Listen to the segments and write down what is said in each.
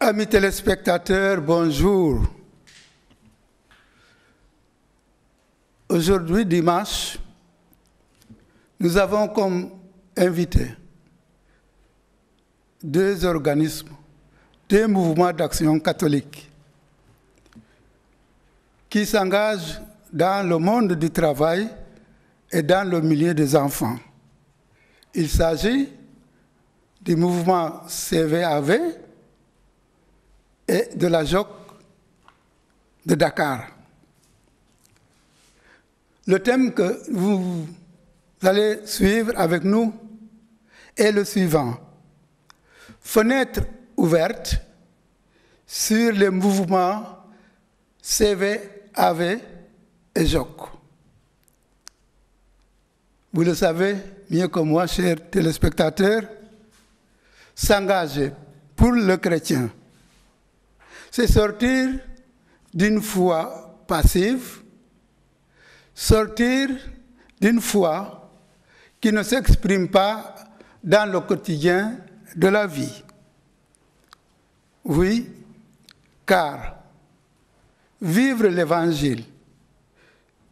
Amis téléspectateurs, bonjour. Aujourd'hui, dimanche, nous avons comme invités deux organismes, deux mouvements d'action catholique qui s'engagent dans le monde du travail et dans le milieu des enfants. Il s'agit du mouvement CVAV et de la JOC de Dakar. Le thème que vous allez suivre avec nous est le suivant. Fenêtre ouverte sur les mouvements CVAV et JOC. Vous le savez mieux que moi, chers téléspectateurs, s'engager pour le chrétien, c'est sortir d'une foi passive, sortir d'une foi qui ne s'exprime pas dans le quotidien de la vie. Oui, car vivre l'Évangile,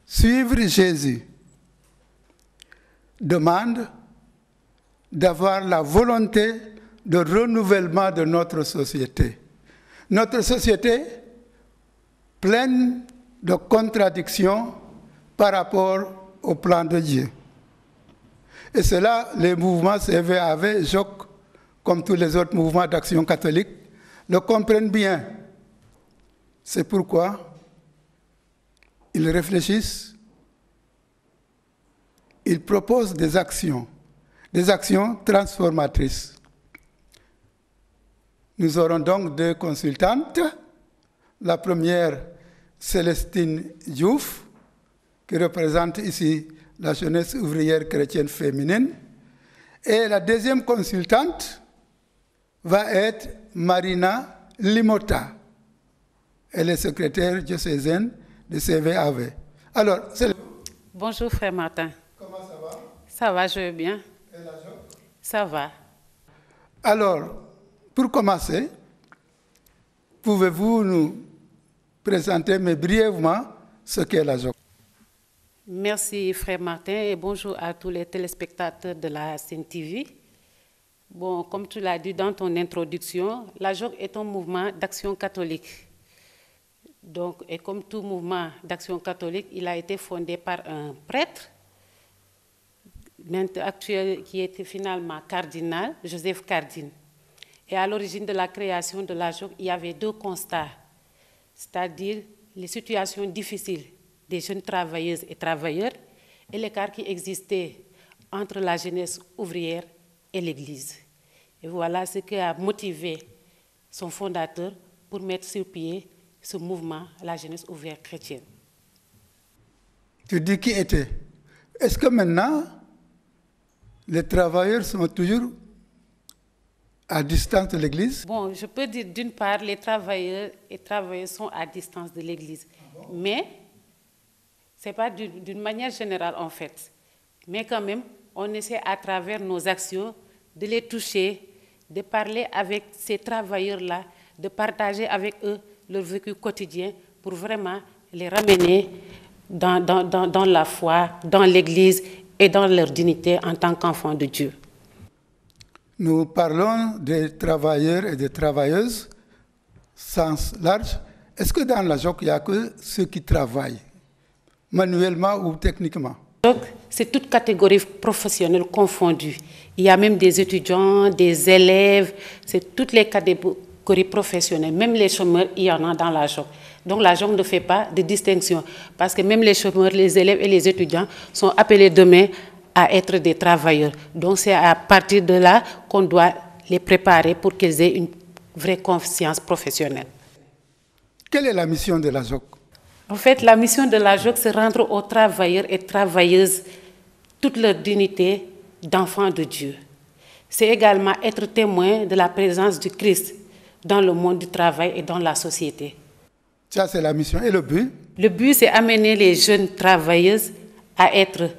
suivre Jésus, demande d'avoir la volonté de renouvellement de notre société. Notre société pleine de contradictions par rapport au plan de Dieu. Et cela, les mouvements CVAV, JOC, comme tous les autres mouvements d'action catholique, le comprennent bien. C'est pourquoi ils réfléchissent, ils proposent des actions transformatrices. Nous aurons donc deux consultantes. La première, Célestine Diouf, qui représente ici la jeunesse ouvrière chrétienne féminine. Et la deuxième consultante va être Marina Limota. Elle est secrétaire diocésaine de CVAV. Alors, Bonjour frère Martin. Comment ça va? Ça va, je vais bien. Et la JOC? Ça va. Alors, pour commencer, pouvez-vous nous présenter, mais brièvement, ce qu'est la JOC? Merci frère Martin et bonjour à tous les téléspectateurs de la CNTV. Bon, comme tu l'as dit dans ton introduction, la JOC est un mouvement d'action catholique. Donc, et comme tout mouvement d'action catholique, il a été fondé par un prêtre, actuel qui était finalement cardinal, Joseph Cardine. Et à l'origine de la création de la JOC, il y avait deux constats, c'est-à-dire les situations difficiles des jeunes travailleuses et travailleurs et l'écart qui existait entre la jeunesse ouvrière et l'Église. Et voilà ce qui a motivé son fondateur pour mettre sur pied ce mouvement, la jeunesse ouvrière chrétienne. Tu dis qui était? Est-ce que maintenant, les travailleurs sont toujours à distance de l'Église? Bon, je peux dire d'une part, les travailleurs et travailleuses sont à distance de l'Église. Ah bon? Mais ce n'est pas d'une manière générale en fait. Mais quand même, on essaie à travers nos actions de les toucher, de parler avec ces travailleurs-là, de partager avec eux leur vécu quotidien pour vraiment les ramener dans la foi, dans l'Église et dans leur dignité en tant qu'enfants de Dieu. Nous parlons des travailleurs et des travailleuses, sens large. Est-ce que dans la JOC, il n'y a que ceux qui travaillent, manuellement ou techniquement? Donc, c'est toute catégorie professionnelle confondue. Il y a même des étudiants, des élèves, c'est toutes les catégories professionnelles. Même les chômeurs, il y en a dans la JOC. Donc la JOC ne fait pas de distinction parce que même les chômeurs, les élèves et les étudiants sont appelés demain à être des travailleurs. Donc c'est à partir de là qu'on doit les préparer pour qu'ils aient une vraie conscience professionnelle. Quelle est la mission de la JOC? En fait, la mission de la JOC, c'est rendre aux travailleurs et travailleuses toute leur dignité d'enfants de Dieu. C'est également être témoin de la présence du Christ dans le monde du travail et dans la société. Ça, c'est la mission. Et le but? Le but, c'est amener les jeunes travailleuses à être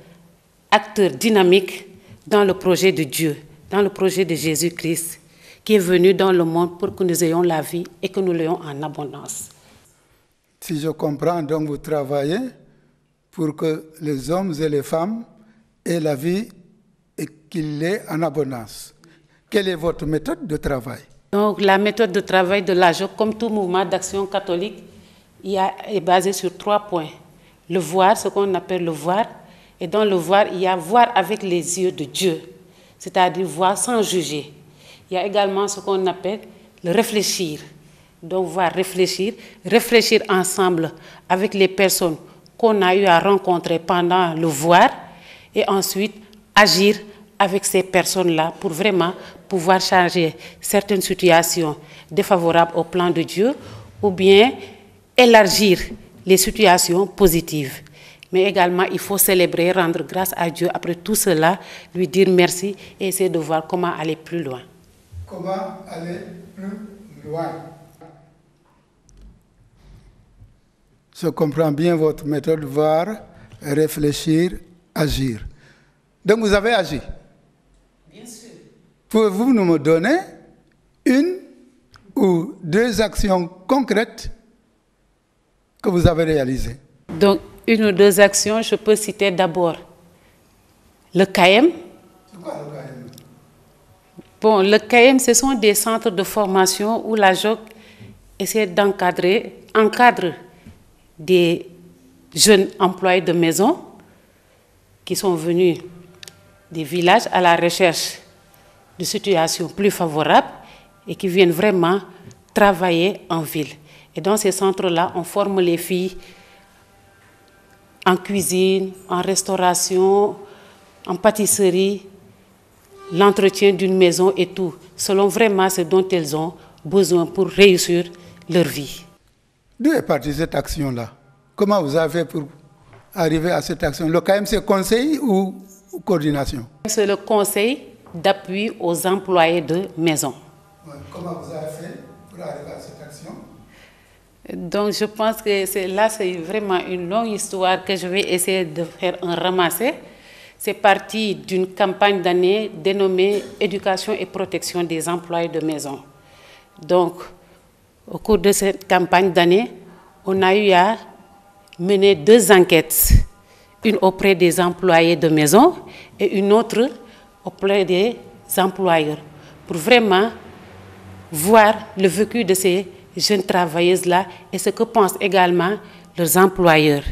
acteurs dynamiques dans le projet de Dieu, dans le projet de Jésus-Christ, qui est venu dans le monde pour que nous ayons la vie et que nous l'ayons en abondance. Si je comprends, donc vous travaillez pour que les hommes et les femmes aient la vie et qu'il l'ait en abondance. Quelle est votre méthode de travail? Donc la méthode de travail de l'AJOC, comme tout mouvement d'action catholique, est basée sur 3 points. Le voir, ce qu'on appelle le voir, et dans le voir, il y a voir avec les yeux de Dieu, c'est-à-dire voir sans juger. Il y a également ce qu'on appelle le réfléchir. Donc voir réfléchir ensemble avec les personnes qu'on a eu à rencontrer pendant le voir, et ensuite agir avec ces personnes-là pour vraiment pouvoir changer certaines situations défavorables au plan de Dieu ou bien élargir les situations positives. Mais également, il faut célébrer, rendre grâce à Dieu après tout cela, lui dire merci et essayer de voir comment aller plus loin. Comment aller plus loin? Je comprends bien votre méthode, voir, réfléchir, agir. Donc vous avez agi. Bien sûr. Pouvez-vous nous me donner une ou 2 actions concrètes que vous avez réalisées? Donc, 1 ou 2 actions, je peux citer d'abord le CAEM. C'est quoi le CAEM? Bon, le CAEM, ce sont des centres de formation où la JOC essaie encadre des jeunes employés de maison qui sont venus des villages à la recherche de situations plus favorables et qui viennent vraiment travailler en ville. Et dans ces centres-là, on forme les filles en cuisine, en restauration, en pâtisserie, l'entretien d'une maison et tout, selon vraiment ce dont elles ont besoin pour réussir leur vie. D'où est partie cette action-là? Comment vous avez fait pour arriver à cette action? Le CAEM, c'est conseil ou coordination? C'est le conseil d'appui aux employés de maison. Comment vous avez fait pour arriver à cette action? Donc je pense que c'est vraiment une longue histoire que je vais essayer de faire un ramassé. C'est parti d'une campagne d'année dénommée Éducation et protection des employés de maison. Donc, au cours de cette campagne d'année, on a eu à mener 2 enquêtes. Une auprès des employés de maison et une autre auprès des employeurs. Pour vraiment voir le vécu de ces jeunes travailleuses-là et ce que pensent également leurs employeurs.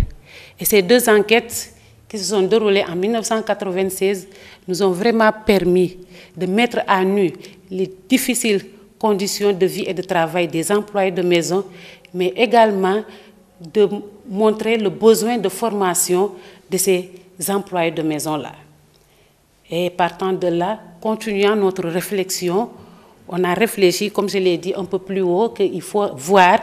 Et ces 2 enquêtes qui se sont déroulées en 1996 nous ont vraiment permis de mettre à nu les difficiles conditions de vie et de travail des employés de maison, mais également de montrer le besoin de formation de ces employés de maison-là. Et partant de là, continuant notre réflexion, on a réfléchi, comme je l'ai dit un peu plus haut, qu'il faut voir,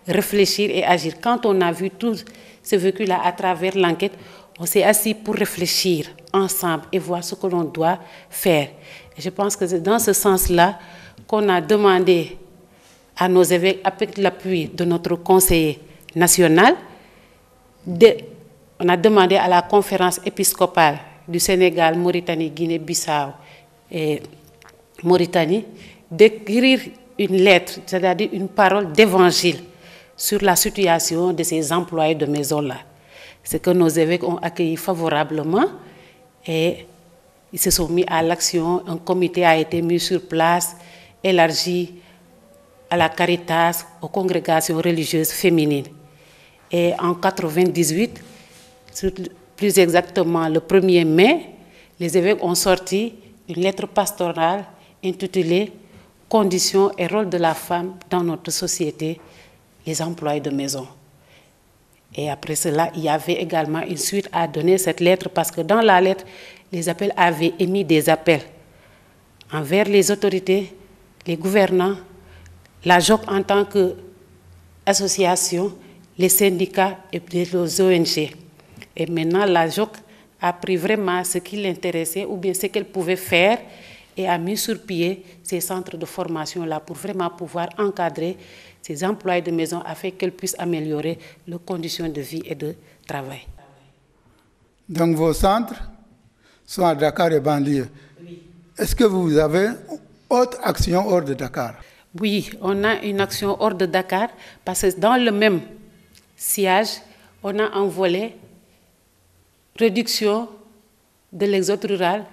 réfléchir et agir. Quand on a vu tout ce vécu-là à travers l'enquête, on s'est assis pour réfléchir ensemble et voir ce que l'on doit faire. Et je pense que c'est dans ce sens-là qu'on a demandé à nos évêques, avec l'appui de notre conseiller national, on a demandé à la conférence épiscopale du Sénégal, Mauritanie, Guinée-Bissau et Mauritanie d'écrire une lettre, c'est-à-dire une parole d'évangile sur la situation de ces employés de maison-là. C'est que nos évêques ont accueilli favorablement et ils se sont mis à l'action. Un comité a été mis sur place, élargi à la Caritas, aux congrégations religieuses féminines. Et en 1998, plus exactement le 1er mai, les évêques ont sorti une lettre pastorale intitulée « Conditions et rôle de la femme dans notre société, les employés de maison ». Et après cela, il y avait également une suite à donner cette lettre parce que dans la lettre, les appels avaient émis des appels envers les autorités, les gouvernants, la JOC en tant qu'association, les syndicats et les ONG. Et maintenant, la JOC a pris vraiment ce qui l'intéressait ou bien ce qu'elle pouvait faire et a mis sur pied ces centres de formation-là pour vraiment pouvoir encadrer ces employés de maison afin qu'elles puissent améliorer leurs conditions de vie et de travail. Donc vos centres sont à Dakar et banlieue. Oui. Est-ce que vous avez autre action hors de Dakar? Oui, on a une action hors de Dakar parce que dans le même sillage, on a un volet réduction de l'exode rural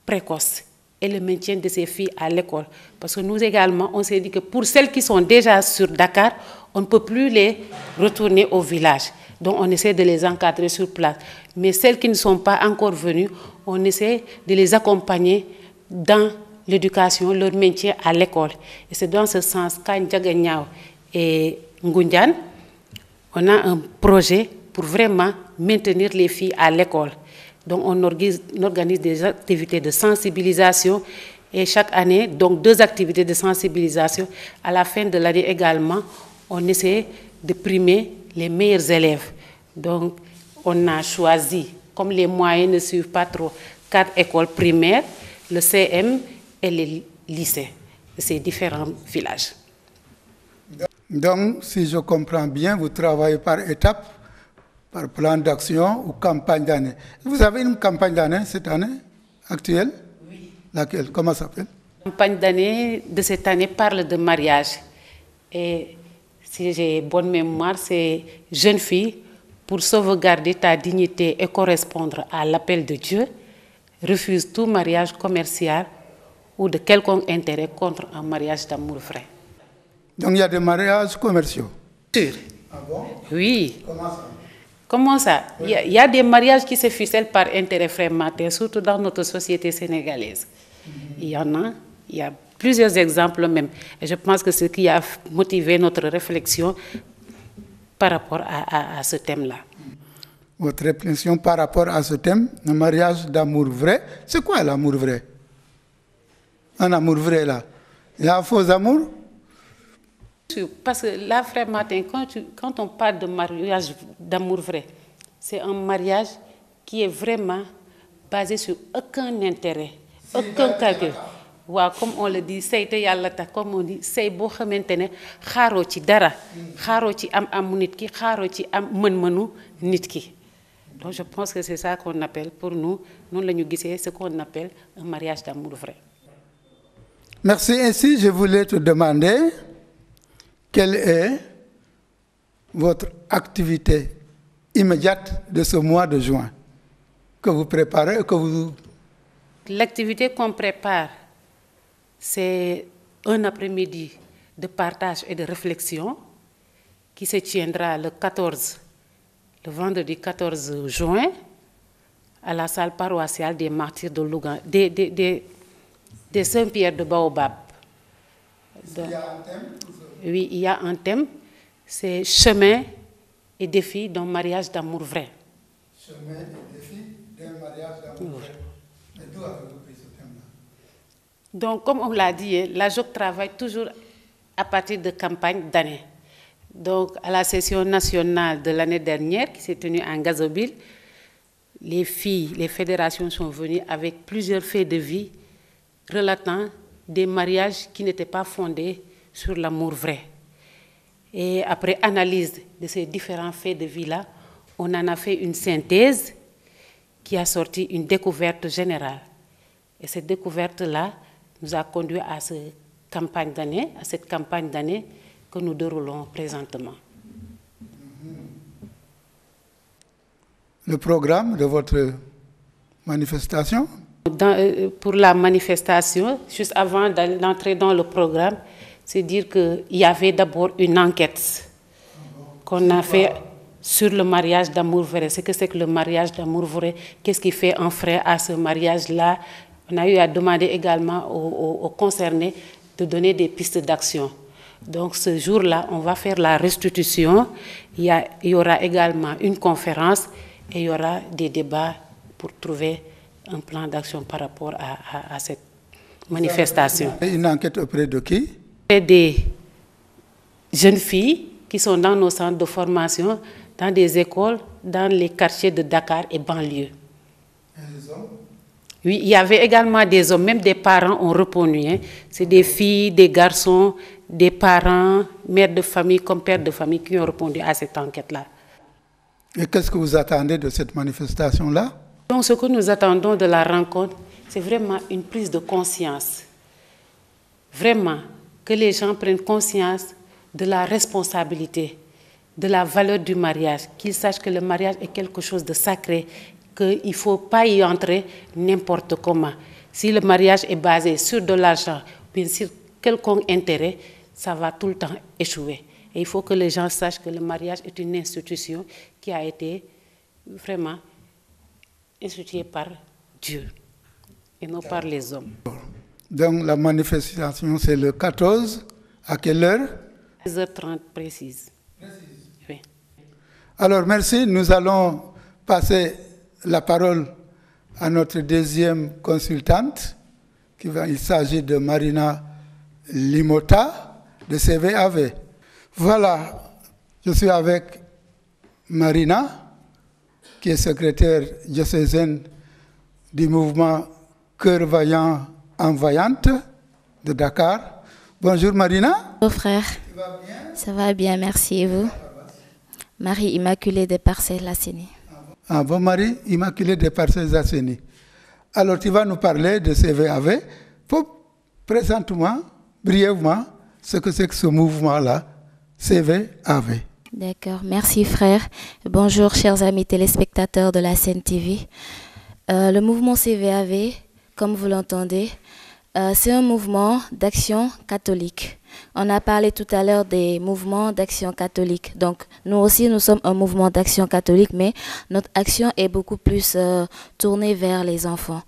précoce et le maintien de ces filles à l'école. Parce que nous également, on s'est dit que pour celles qui sont déjà sur Dakar, on ne peut plus les retourner au village. Donc on essaie de les encadrer sur place. Mais celles qui ne sont pas encore venues, on essaie de les accompagner dans l'éducation, leur maintien à l'école. Et c'est dans ce sens qu'à Ndiaganyao et Ngundian, on a un projet pour vraiment maintenir les filles à l'école. Donc on organise des activités de sensibilisation et chaque année, donc 2 activités de sensibilisation. À la fin de l'année également, on essaie de primer les meilleurs élèves. Donc on a choisi, comme les moyens ne suivent pas trop, 4 écoles primaires, le CM et les lycées de ces différents villages. Donc, si je comprends bien, vous travaillez par étapes, par plan d'action ou campagne d'année. Vous avez une campagne d'année cette année actuelle? Oui. Laquelle? Comment ça s'appelle? La campagne d'année de cette année parle de mariage. Et si j'ai bonne mémoire, c'est jeune fille, pour sauvegarder ta dignité et correspondre à l'appel de Dieu, refuse tout mariage commercial ou de quelconque intérêt contre un mariage d'amour vrai. Donc il y a des mariages commerciaux? Sûr. Ah bon? Oui. Comment ça? Comment ça? Il y a des mariages qui se ficellent par intérêt frémateur, surtout dans notre société sénégalaise. Il y en a, il y a plusieurs exemples même. Et je pense que c'est ce qui a motivé notre réflexion par rapport à ce thème-là. Votre réflexion par rapport à ce thème, le mariage d'amour vrai, c'est quoi l'amour vrai? Un amour vrai là. Il y a un faux amour? Parce que là, frère Martin, quand on parle de mariage d'amour vrai, c'est un mariage qui est vraiment basé sur aucun intérêt, aucun calcul. Ouais, comme on le dit, comme on dit, c'est beau xamantene xaro ci dara, xaro ci am nit ki, xaro ci am mën-mënu nit ki. Donc je pense que c'est ça qu'on appelle pour nous, ce qu'on appelle un mariage d'amour vrai. Merci. Ainsi, je voulais te demander quelle est votre activité immédiate de ce mois de juin que vous préparez, que vous... L'activité qu'on prépare, c'est un après-midi de partage et de réflexion qui se tiendra le vendredi 14 juin, à la salle paroissiale des martyrs de Louga, des Saint-Pierre de Baobab. Donc, il y a un thème? Oui, il y a un thème, c'est chemin et défi d'un mariage d'amour vrai. Chemin et défi d'un mariage d'amour vrai. Mais d'où avez-vous pris ce thème-là? Donc, comme on l'a dit, la JOC travaille toujours à partir de campagnes d'année. Donc, à la session nationale de l'année dernière, qui s'est tenue en Gazobile, les filles, les fédérations sont venues avec plusieurs faits de vie relatant des mariages qui n'étaient pas fondés sur l'amour vrai. Et après analyse de ces différents faits de vie-là, on en a fait une synthèse qui a sorti une découverte générale. Et cette découverte-là nous a conduit à cette campagne d'année que nous déroulons présentement. Le programme de votre manifestation? Pour la manifestation, juste avant d'entrer dans le programme, c'est dire qu'il y avait d'abord une enquête qu'on a fait sur le mariage d'amour vrai. C'est que le mariage d'amour vrai? Qu'est-ce qui fait un frère à ce mariage-là? On a eu à demander également aux concernés de donner des pistes d'action. Donc ce jour-là, on va faire la restitution. Il y aura également une conférence et il y aura des débats pour trouver un plan d'action par rapport à cette manifestation. Une enquête auprès de qui? Des jeunes filles qui sont dans nos centres de formation, dans des écoles, dans les quartiers de Dakar et banlieue. Et les hommes? Oui, il y avait également des hommes, même des parents ont répondu. Hein. C'est des filles, des garçons, des parents, mères de famille comme pères de famille qui ont répondu à cette enquête-là. Et qu'est-ce que vous attendez de cette manifestation-là? Donc, ce que nous attendons de la rencontre, c'est vraiment une prise de conscience vraiment que les gens prennent conscience de la responsabilité, de la valeur du mariage, qu'ils sachent que le mariage est quelque chose de sacré, qu'il ne faut pas y entrer n'importe comment. Si le mariage est basé sur de l'argent, bien sur quelconque intérêt, ça va tout le temps échouer. Et il faut que les gens sachent que le mariage est une institution qui a été vraiment instituée par Dieu et non par les hommes. Donc la manifestation, c'est le 14. À quelle heure? 16h30 précise. Oui. Alors merci, nous allons passer la parole à notre deuxième consultante. Il s'agit de Marina Limota de CVAV. Voilà, je suis avec Marina, qui est secrétaire diocésaine du mouvement Cœur Vaillant en Vaillante de Dakar. Bonjour Marina. Bonjour frère. Tu vas bien? Ça va bien, merci. Et vous? Marie Immaculée des Parcelles Assainies. Ah bon, Marie Immaculée des Parcelles Assainies. Alors tu vas nous parler de CVAV. Présente-moi brièvement ce que c'est que ce mouvement-là, CVAV. D'accord, merci frère. Bonjour chers amis téléspectateurs de la Sen TV. Le mouvement CVAV, comme vous l'entendez, c'est un mouvement d'action catholique. On a parlé tout à l'heure des mouvements d'action catholique. Donc nous aussi, nous sommes un mouvement d'action catholique, mais notre action est beaucoup plus tournée vers les enfants.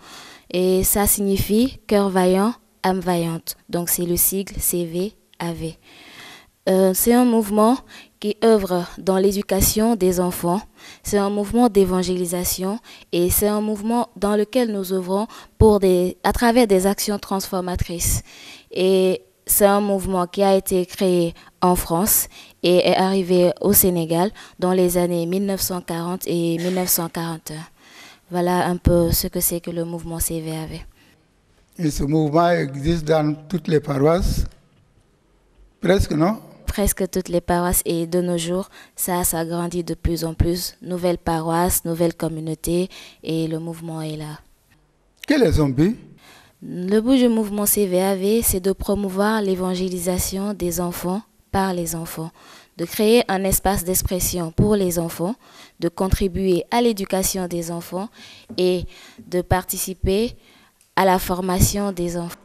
Et ça signifie Cœur Vaillant, âme vaillante. Donc c'est le sigle CVAV. C'est un mouvement qui œuvre dans l'éducation des enfants. C'est un mouvement d'évangélisation et c'est un mouvement dans lequel nous œuvrons à travers des actions transformatrices. Et c'est un mouvement qui a été créé en France et est arrivé au Sénégal dans les années 1940 et 1941. Voilà un peu ce que c'est que le mouvement CVAV. Et ce mouvement existe dans toutes les paroisses? Presque, non? Presque toutes les paroisses et de nos jours, ça s'agrandit de plus en plus. Nouvelles paroisses, nouvelles communautés et le mouvement est là. Quel est son but? Le but du mouvement CVAV, c'est de promouvoir l'évangélisation des enfants par les enfants, de créer un espace d'expression pour les enfants, de contribuer à l'éducation des enfants et de participer à la formation des enfants.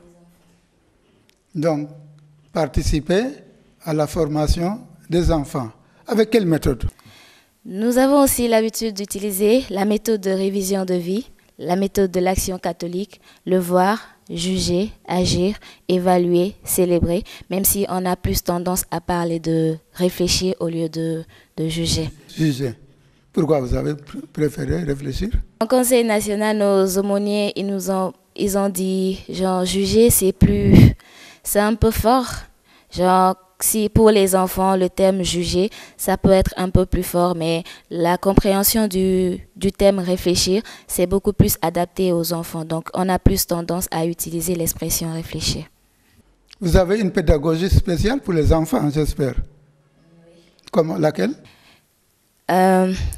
Donc, participer à la formation des enfants. Avec quelle méthode? Nous avons aussi l'habitude d'utiliser la méthode de révision de vie, la méthode de l'action catholique, le voir, juger, agir, évaluer, célébrer, même si on a plus tendance à parler de réfléchir au lieu de juger. Juger. Pourquoi vous avez préféré réfléchir? Au Conseil national, nos aumôniers, ils ont dit, genre, juger, c'est un peu fort. Genre, si pour les enfants, le thème juger, ça peut être un peu plus fort, mais la compréhension du thème réfléchir, c'est beaucoup plus adapté aux enfants. Donc, on a plus tendance à utiliser l'expression réfléchir. Vous avez une pédagogie spéciale pour les enfants, j'espère. Comme laquelle?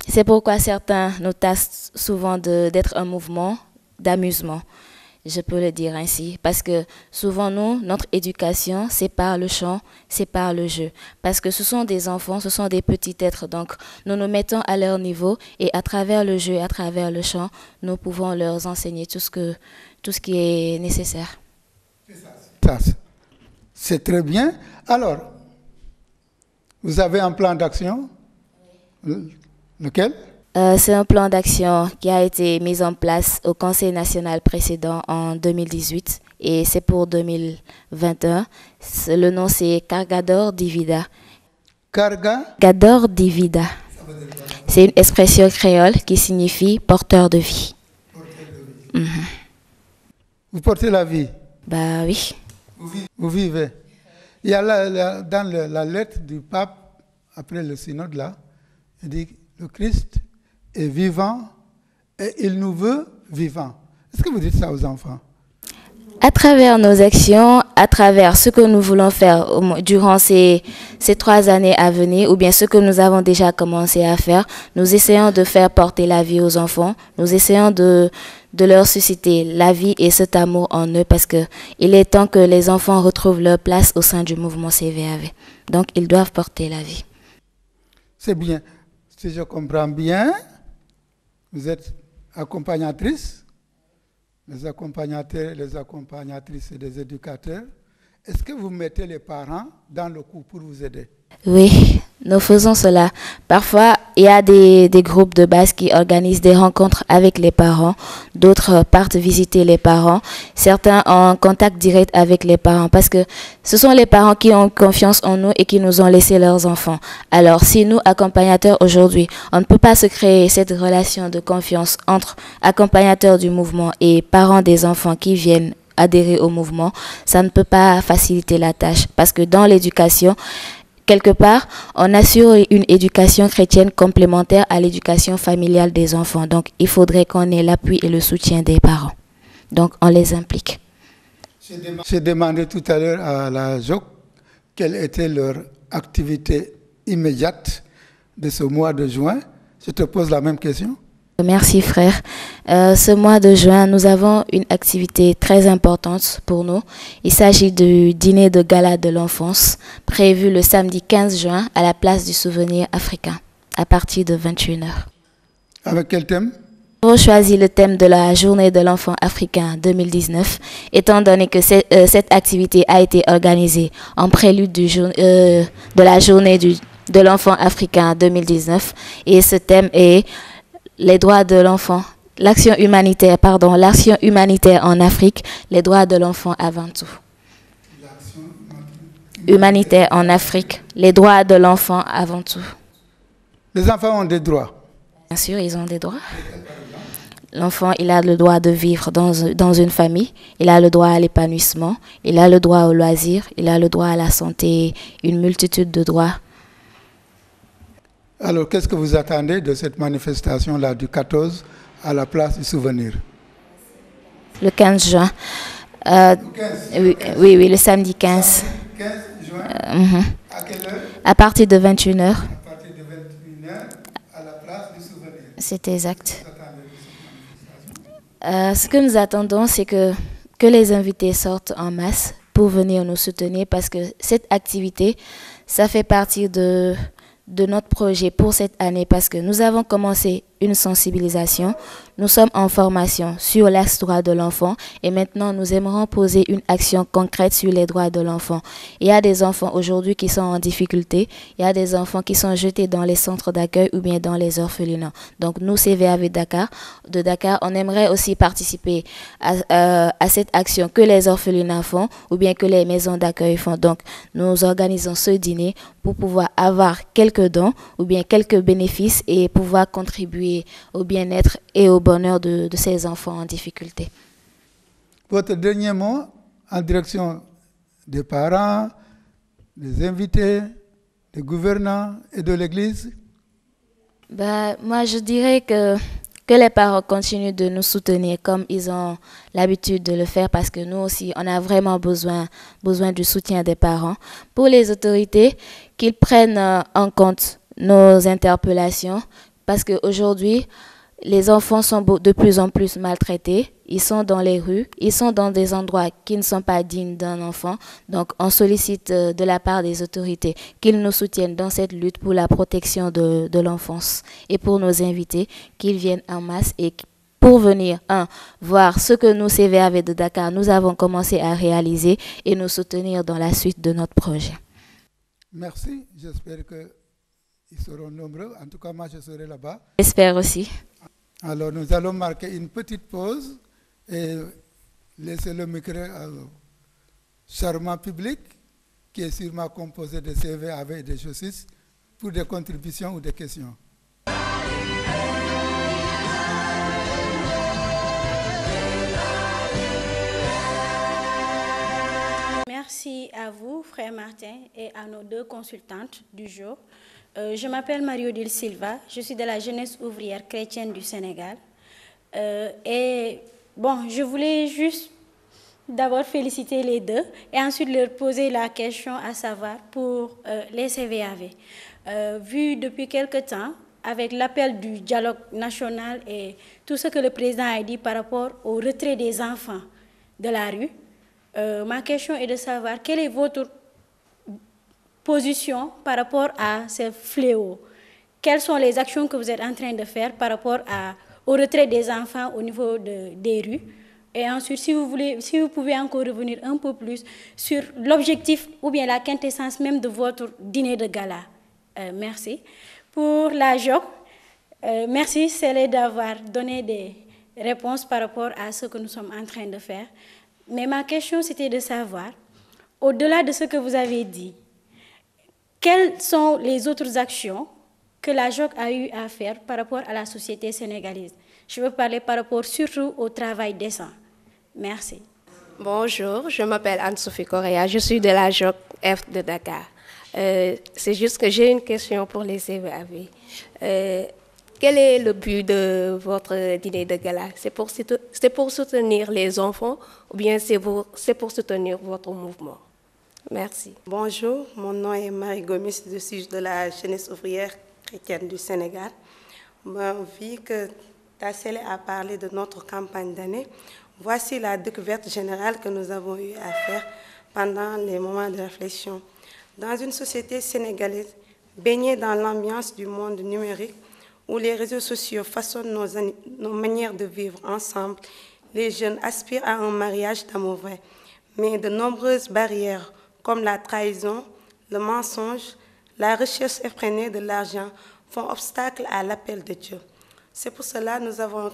C'est pourquoi certains nous tassent souvent d'être un mouvement d'amusement. Je peux le dire ainsi, parce que souvent nous, notre éducation, c'est par le chant, c'est par le jeu. Parce que ce sont des enfants, ce sont des petits êtres, donc nous nous mettons à leur niveau et à travers le jeu, à travers le chant, nous pouvons leur enseigner tout ce qui est nécessaire. C'est très bien. Alors, vous avez un plan d'action? Lequel? C'est un plan d'action qui a été mis en place au Conseil national précédent en 2018 et c'est pour 2021. Le nom c'est Cargador Divida. Cargador Divida. C'est une expression créole qui signifie porteur de vie. Vous portez la vie? Bah oui. Vous vivez. Il y a dans la lettre du pape, après le synode là, il dit le Christ est vivant et il nous veut vivants. Est-ce que vous dites ça aux enfants? À travers nos actions, à travers ce que nous voulons faire durant ces 3 années à venir, ou bien ce que nous avons déjà commencé à faire, nous essayons de faire porter la vie aux enfants, nous essayons de leur susciter la vie et cet amour en eux, parce qu'il est temps que les enfants retrouvent leur place au sein du mouvement CVAV. Donc, ils doivent porter la vie. C'est bien. Si je comprends bien, vous êtes accompagnatrice, les accompagnateurs, les accompagnatrices et des éducateurs. Est-ce que vous mettez les parents dans le coup pour vous aider? Oui, nous faisons cela. Parfois, il y a des groupes de base qui organisent des rencontres avec les parents. D'autres partent visiter les parents. Certains ont contact direct avec les parents parce que ce sont les parents qui ont confiance en nous et qui nous ont laissé leurs enfants. Alors, si nous, accompagnateurs aujourd'hui, on ne peut pas se créer cette relation de confiance entre accompagnateurs du mouvement et parents des enfants qui viennent adhérer au mouvement, ça ne peut pas faciliter la tâche parce que dans l'éducation, quelque part, on assure une éducation chrétienne complémentaire à l'éducation familiale des enfants. Donc, il faudrait qu'on ait l'appui et le soutien des parents. Donc, on les implique. J'ai demandé tout à l'heure à la JOC quelle était leur activité immédiate de ce mois de juin. Je te pose la même question. Merci frère. Ce mois de juin, nous avons une activité très importante pour nous. Il s'agit du dîner de gala de l'enfance prévu le samedi 15 juin à la place du souvenir africain à partir de 21h. Avec quel thème? Nous avons choisi le thème de la journée de l'enfant africain 2019, étant donné que cette activité a été organisée en prélude de la journée de l'enfant africain 2019 et ce thème est les droits de l'enfant, l'action humanitaire en Afrique, les droits de l'enfant avant tout. Humanitaire en Afrique, les droits de l'enfant avant tout. Les enfants ont des droits. Bien sûr, ils ont des droits. L'enfant, il a le droit de vivre dans une famille, il a le droit à l'épanouissement, il a le droit au loisir, il a le droit à la santé, une multitude de droits. Alors, qu'est-ce que vous attendez de cette manifestation-là du 14 à la place du souvenir? Le 15 juin. Oui, le samedi 15. 15 juin. À quelle heure? À partir de 21h. À partir de 21h à la place du souvenir. C'est exact. Ce que nous attendons, c'est que les invités sortent en masse pour venir nous soutenir parce que cette activité, ça fait partie de notre projet pour cette année parce que nous avons commencé une sensibilisation, nous sommes en formation sur l'axe droit de l'enfant et maintenant nous aimerons poser une action concrète sur les droits de l'enfant. Il y a des enfants aujourd'hui qui sont en difficulté, il y a des enfants qui sont jetés dans les centres d'accueil ou bien dans les orphelinats. Donc nous, CVAV de Dakar, on aimerait aussi participer à cette action que les orphelinats font ou bien que les maisons d'accueil font. Donc nous organisons ce dîner pour pouvoir avoir quelques dons ou bien quelques bénéfices et pouvoir contribuer au bien-être et au bonheur de ces enfants en difficulté. Votre dernier mot en direction des parents, des invités, des gouvernants et de l'Église? Moi, je dirais que les parents continuent de nous soutenir comme ils ont l'habitude de le faire parce que nous aussi, on a vraiment besoin du soutien des parents. Pour les autorités, qu'ils prennent en compte nos interpellations parce qu'aujourd'hui, les enfants sont de plus en plus maltraités. Ils sont dans les rues, ils sont dans des endroits qui ne sont pas dignes d'un enfant. Donc, on sollicite de la part des autorités qu'ils nous soutiennent dans cette lutte pour la protection de l'enfance. Et pour nos invités, qu'ils viennent en masse et pour venir, voir ce que nous, CVAV de Dakar, nous avons commencé à réaliser et nous soutenir dans la suite de notre projet. Merci, j'espère qu'ils seront nombreux. En tout cas, moi, je serai là-bas. J'espère aussi. Alors, nous allons marquer une petite pause et laisser le micro au charmant public qui est sûrement composé de CVAV et de Josis pour des contributions ou des questions. Merci à vous, frère Martin, et à nos deux consultantes du jour. Je m'appelle Marie-Odile Silva, je suis de la jeunesse ouvrière chrétienne du Sénégal. Je voulais juste d'abord féliciter les deux et ensuite leur poser la question à savoir pour les CVAV. Vu depuis quelque temps, avec l'appel du dialogue national et tout ce que le président a dit par rapport au retrait des enfants de la rue, ma question est de savoir quelle est votre position par rapport à ces fléaux. Quelles sont les actions que vous êtes en train de faire par rapport au retrait des enfants au niveau des rues? Et ensuite, si vous pouvez encore revenir un peu plus sur l'objectif ou bien la quintessence même de votre dîner de gala. Merci. Pour la JOC, merci Célé d'avoir donné des réponses par rapport à ce que nous sommes en train de faire. Mais ma question, c'était de savoir, au-delà de ce que vous avez dit, quelles sont les autres actions que la JOC a eu à faire par rapport à la société sénégalaise? Je veux parler par rapport surtout au travail décent. Merci. Bonjour, je m'appelle Anne-Sophie Correa, je suis de la JOC F de Dakar. C'est juste que j'ai une question pour les CVAV. Quel est le but de votre dîner de gala? C'est pour soutenir les enfants ou bien c'est pour soutenir votre mouvement? Merci. Bonjour, mon nom est Marie Gomis, je suis de la jeunesse ouvrière chrétienne du Sénégal. Vu que Tassele a parlé de notre campagne d'année, voici la découverte générale que nous avons eu à faire pendant les moments de réflexion. Dans une société sénégalaise baignée dans l'ambiance du monde numérique, où les réseaux sociaux façonnent nos manières de vivre ensemble, les jeunes aspirent à un mariage d'amour vrai. Mais de nombreuses barrières, comme la trahison, le mensonge, la recherche effrénée de l'argent, font obstacle à l'appel de Dieu. C'est pour cela que nous avons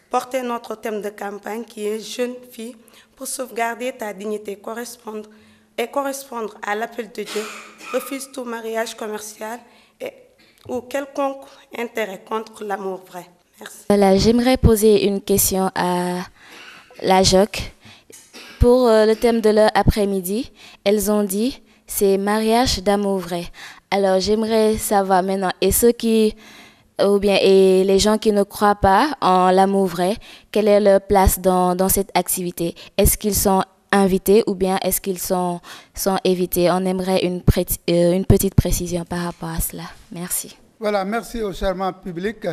porté notre thème de campagne qui est « Jeune fille, pour sauvegarder ta dignité, correspondre à l'appel de Dieu, refuse tout mariage commercial ou quelconque intérêt contre l'amour vrai. » Merci. Voilà, j'aimerais poser une question à la JOC. Pour le thème de leur après-midi, elles ont dit c'est mariage d'amour vrai. Alors j'aimerais savoir maintenant, et les gens qui ne croient pas en l'amour vrai, quelle est leur place dans cette activité? Est-ce qu'ils sont invités ou bien est-ce qu'ils sont évités? On aimerait une petite précision par rapport à cela. Merci. Voilà, merci au charmant public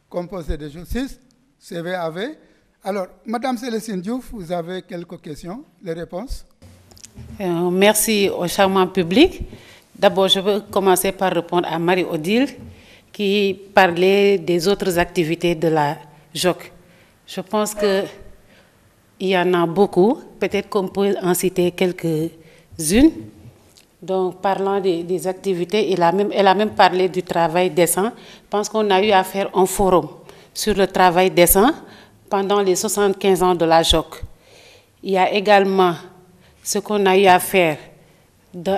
composé de justice, CVAV. Alors, Madame Célestine Diouf, vous avez quelques questions, les réponses? Merci au charmant public. D'abord, je veux commencer par répondre à Marie-Odile qui parlait des autres activités de la JOC. Je pense qu'il y en a beaucoup. Peut-être qu'on peut en citer quelques-unes. Donc, parlant des activités, elle a même parlé du travail décent. Je pense qu'on a eu à faire un forum sur le travail décent pendant les 75 ans de la JOC. Il y a également ce qu'on a eu à faire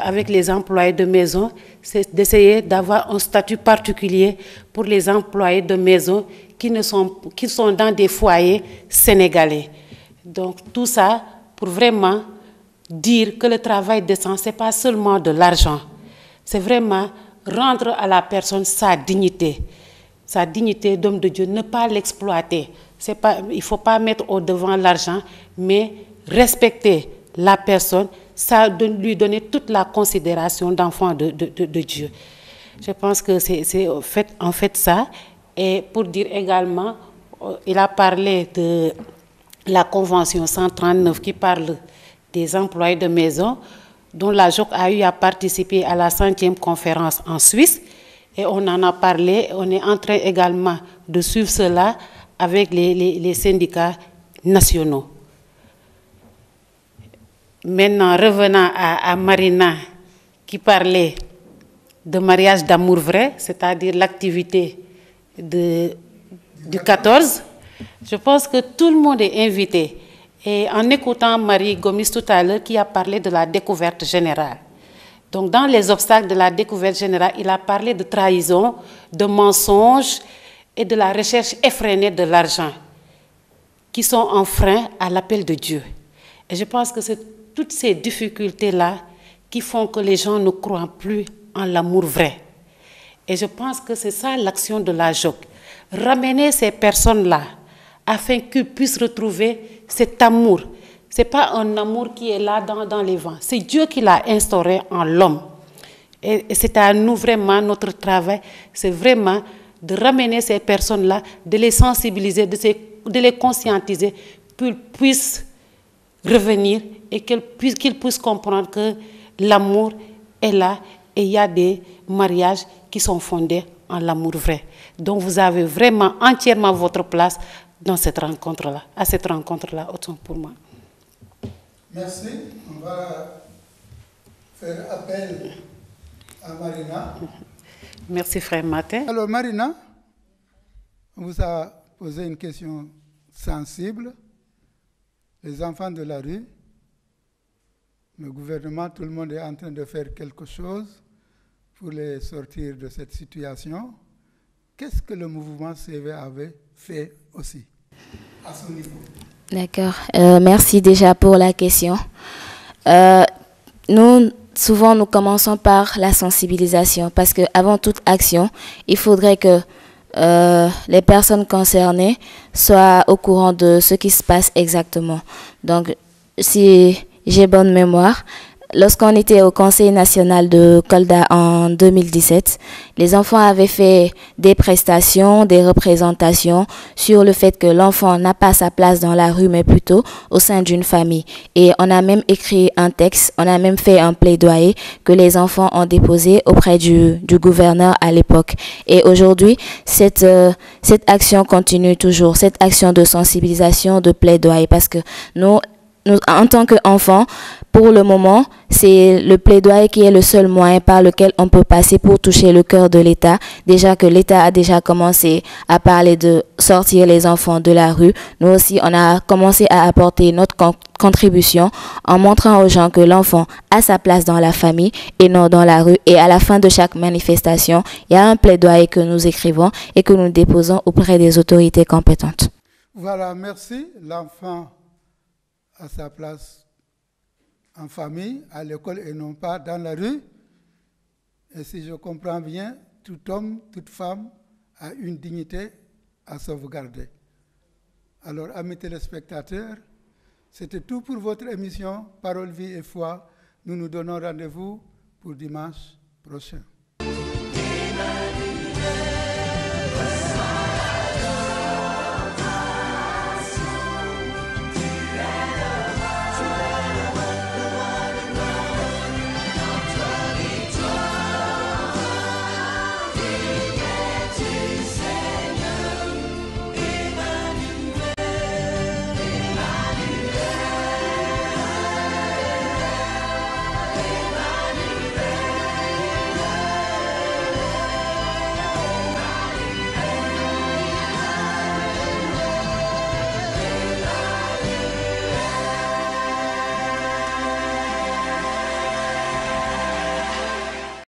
avec les employés de maison, c'est d'essayer d'avoir un statut particulier pour les employés de maison qui sont dans des foyers sénégalais. Donc tout ça pour vraiment dire que le travail décent, ce n'est pas seulement de l'argent, c'est vraiment rendre à la personne sa dignité d'homme de Dieu, ne pas l'exploiter. Il ne faut pas mettre au devant l'argent, mais respecter la personne, ça lui donner toute la considération d'enfant de Dieu. Je pense que c'est en fait ça. Et pour dire également, il a parlé de la Convention 139 qui parle des employés de maison, dont la JOC a eu à participer à la 100e conférence en Suisse. Et on en a parlé, on est en train également de suivre cela avec les syndicats nationaux. Maintenant, revenant à Marina, qui parlait de mariage d'amour vrai, c'est-à-dire l'activité du 14, je pense que tout le monde est invité. Et en écoutant Marie Gomis tout à l'heure, qui a parlé de la découverte générale. Donc, dans les obstacles de la découverte générale, il a parlé de trahison, de mensonges et de la recherche effrénée de l'argent, qui sont en frein à l'appel de Dieu. Et je pense que c'est toutes ces difficultés-là qui font que les gens ne croient plus en l'amour vrai. Et je pense que c'est ça l'action de la JOC. Ramener ces personnes-là afin qu'ils puissent retrouver cet amour, Ce n'est pas un amour qui est là dans les vents. C'est Dieu qui l'a instauré en l'homme. Et c'est à nous vraiment, notre travail, c'est vraiment de ramener ces personnes-là, de les sensibiliser, de les conscientiser, pour qu'ils puissent revenir et qu'ils puissent comprendre que l'amour est là et il y a des mariages qui sont fondés en l'amour vrai. Donc vous avez vraiment entièrement votre place dans cette rencontre-là, à cette rencontre-là, autant pour moi. Merci. On va faire appel à Marina. Merci, frère Martin. Alors, Marina, on vous a posé une question sensible. Les enfants de la rue, le gouvernement, tout le monde est en train de faire quelque chose pour les sortir de cette situation. Qu'est-ce que le mouvement CV avait fait aussi à son niveau? D'accord. Merci déjà pour la question. Souvent, nous commençons par la sensibilisation parce qu'avant toute action, il faudrait que les personnes concernées soient au courant de ce qui se passe exactement. Donc, si j'ai bonne mémoire, lorsqu'on était au Conseil national de Kolda en 2017, les enfants avaient fait des prestations, des représentations sur le fait que l'enfant n'a pas sa place dans la rue, mais plutôt au sein d'une famille. Et on a même écrit un texte, on a même fait un plaidoyer que les enfants ont déposé auprès du gouverneur à l'époque. Et aujourd'hui, cette action continue toujours, cette action de sensibilisation, de plaidoyer, parce que nous, en tant qu'enfants, pour le moment, c'est le plaidoyer qui est le seul moyen par lequel on peut passer pour toucher le cœur de l'État. Déjà que l'État a déjà commencé à parler de sortir les enfants de la rue, nous aussi, on a commencé à apporter notre contribution en montrant aux gens que l'enfant a sa place dans la famille et non dans la rue. Et à la fin de chaque manifestation, il y a un plaidoyer que nous écrivons et que nous déposons auprès des autorités compétentes. Voilà, merci. L'enfant à sa place en famille, à l'école et non pas dans la rue. Et si je comprends bien, tout homme, toute femme a une dignité à sauvegarder. Alors, amis téléspectateurs, c'était tout pour votre émission Parole, Vie et Foi. Nous nous donnons rendez-vous pour dimanche prochain.